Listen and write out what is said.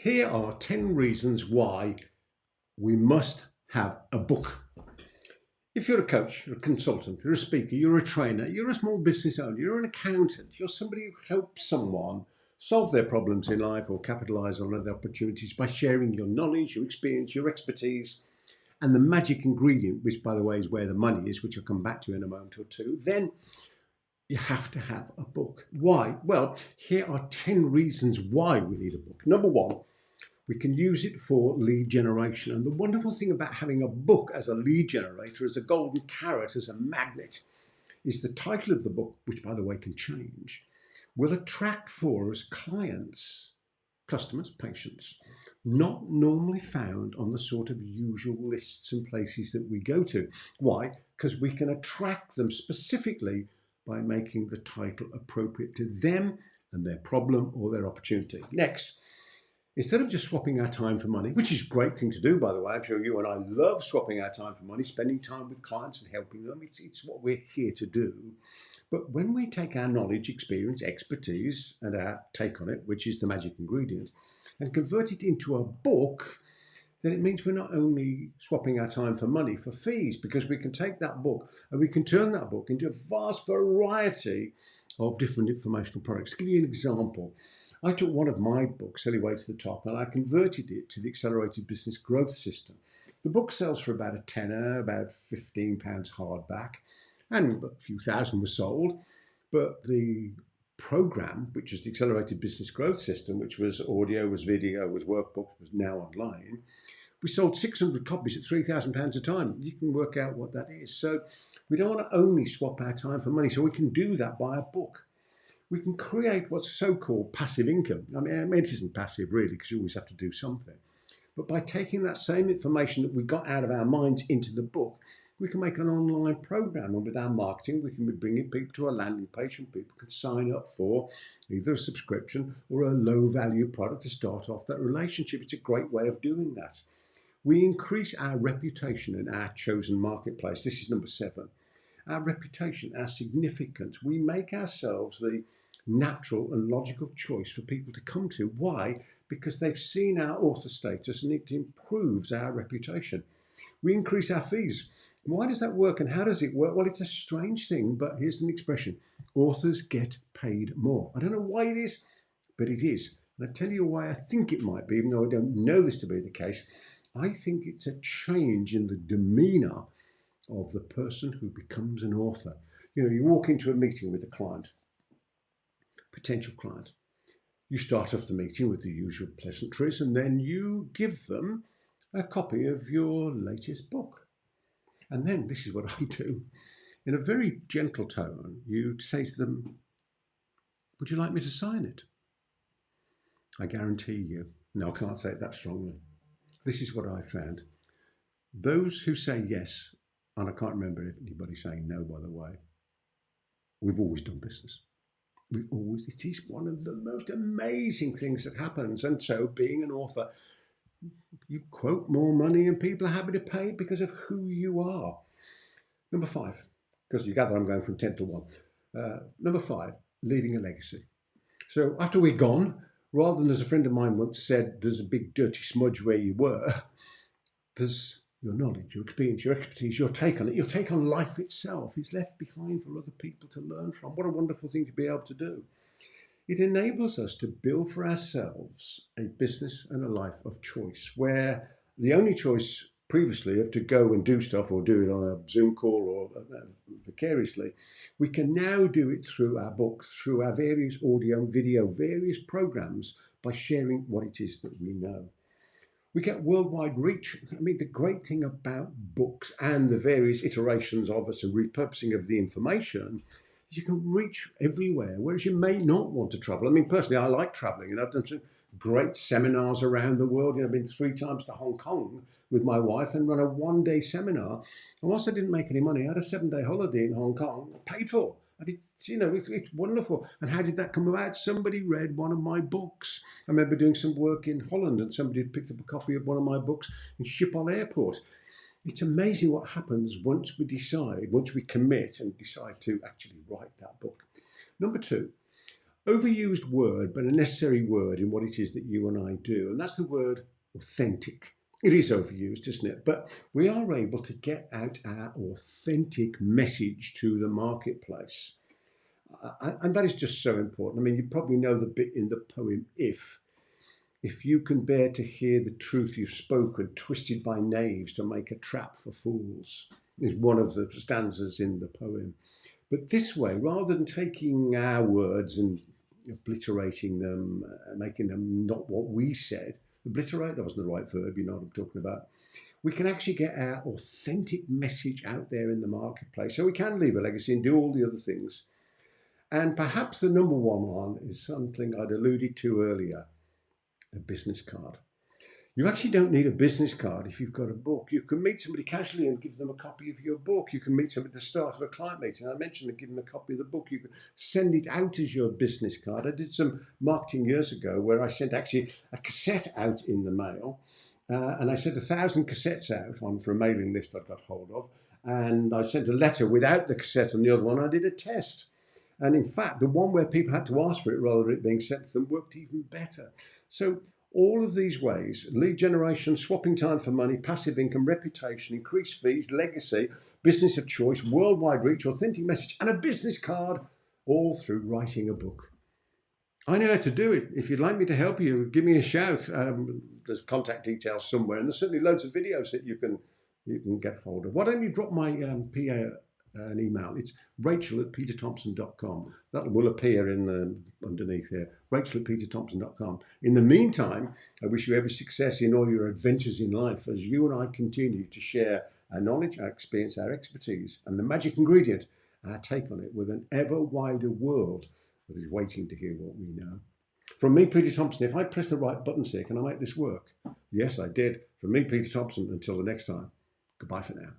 Here are 10 reasons why we must have a book. If you're a coach, you're a consultant, you're a speaker, you're a trainer, you're a small business owner, you're an accountant, you're somebody who helps someone solve their problems in life or capitalise on other opportunities by sharing your knowledge, your experience, your expertise, and the magic ingredient, which by the way is where the money is, which I'll come back to in a moment or two, then you have to have a book. Why? Well, here are 10 reasons why we need a book. Number one, we can use it for lead generation. And the wonderful thing about having a book as a lead generator, as a golden carrot, as a magnet, is the title of the book, which by the way can change, will attract for us clients, customers, patients, not normally found on the sort of usual lists and places that we go to. Why? Because we can attract them specifically by making the title appropriate to them and their problem or their opportunity. Next, instead of just swapping our time for money, which is a great thing to do, by the way, I'm sure you and I love swapping our time for money, spending time with clients and helping them. It's what we're here to do. But when we take our knowledge, experience, expertise, and our take on it, which is the magic ingredient, and convert it into a book, then it means we're not only swapping our time for money, for fees, because we can take that book and we can turn that book into a vast variety of different informational products. To give you an example, I took one of my books, Sell Your Way to the Top, and I converted it to the Accelerated Business Growth System. The book sells for about a tenner, about £15 hardback, and a few thousand were sold. But the program, which was the Accelerated Business Growth System, which was audio, was video, was workbooks, was now online, we sold 600 copies at £3,000 a time. You can work out what that is. So we don't want to only swap our time for money, so we can do that by a book. We can create what's so-called passive income. I mean, it isn't passive really, because you always have to do something. But by taking that same information that we got out of our minds into the book, we can make an online program. And with our marketing, we can be bringing people to a landing page and people can sign up for either a subscription or a low-value product to start off that relationship. It's a great way of doing that. We increase our reputation in our chosen marketplace. This is number 7. Our reputation, our significance. We make ourselves the natural and logical choice for people to come to. Why? Because they've seen our author status and it improves our reputation. We increase our fees. Why does that work and how does it work? Well, it's a strange thing, but here's an expression. Authors get paid more. I don't know why it is, but it is. And I'll tell you why I think it might be, even though I don't know this to be the case. I think it's a change in the demeanour of the person who becomes an author. You know, you walk into a meeting with a client, potential client. You start off the meeting with the usual pleasantries and then you give them a copy of your latest book. And then, this is what I do, in a very gentle tone, you say to them, would you like me to sign it? I guarantee you, no, I can't say it that strongly. This is what I found. Those who say yes, and I can't remember anybody saying no, by the way, we've always done business. It is one of the most amazing things that happens. And so being an author, you quote more money and people are happy to pay because of who you are. Number 5, because you gather I'm going from 10 to 1. Number 5, leaving a legacy. So after we're gone, rather than, as a friend of mine once said, there's a big dirty smudge where you were, there's your knowledge, your experience, your expertise, your take on it, your take on life itself is left behind for other people to learn from. What a wonderful thing to be able to do. It enables us to build for ourselves a business and a life of choice, where the only choice previously of to go and do stuff or do it on a Zoom call or vicariously, we can now do it through our books, through our various audio and video, various programs, by sharing what it is that we know. We get worldwide reach. I mean, the great thing about books and the various iterations of us and repurposing of the information is you can reach everywhere, whereas you may not want to travel. I mean, personally, I like traveling, and I've done some great seminars around the world. You know, I've been 3 times to Hong Kong with my wife and run a 1-day seminar. And whilst I didn't make any money, I had a 7-day holiday in Hong Kong, paid for. And it's wonderful. And how did that come about? Somebody read one of my books. I remember doing some work in Holland and somebody had picked up a copy of one of my books in Schiphol Airport. It's amazing what happens once we commit and decide to actually write that book. Number 2, overused word, but a necessary word in what it is that you and I do. And that's the word authentic. It is overused, isn't it? But we are able to get out our authentic message to the marketplace. And that is just so important. I mean, you probably know the bit in the poem, If you can bear to hear the truth you've spoken, twisted by knaves to make a trap for fools, is one of the stanzas in the poem. But this way, rather than taking our words and obliterating them, making them not what we said, obliterate, that wasn't the right verb, you know what I'm talking about. We can actually get our authentic message out there in the marketplace. So we can leave a legacy and do all the other things. And perhaps the number one is something I'd alluded to earlier, a business card. You actually don't need a business card if you've got a book. You can meet somebody casually and give them a copy of your book. You can meet somebody at the start of a client meeting. I mentioned and give them a copy of the book. You can send it out as your business card. I did some marketing years ago where I sent actually a cassette out in the mail. And I sent 1,000 cassettes out for a mailing list I got hold of. And I sent a letter without the cassette on the other one. I did a test. And in fact, the one where people had to ask for it rather than it being sent to them worked even better. So all of these ways, lead generation, swapping time for money, passive income, reputation, increased fees, legacy, business of choice, worldwide reach, authentic message, and a business card, all through writing a book. I know how to do it. If you'd like me to help you, give me a shout. There's contact details somewhere, and there's certainly loads of videos that you can get hold of. Why don't you drop my PA an email? It's rachel@peterthomson.com. That will appear underneath here. rachel@peterthomson.com. In the meantime, I wish you every success in all your adventures in life as you and I continue to share our knowledge, our experience, our expertise, and the magic ingredient, our take on it, with an ever wider world that is waiting to hear what we know. From me, Peter Thomson, if I press the right buttons here, can I make this work? Yes, I did. From me, Peter Thomson, until the next time, goodbye for now.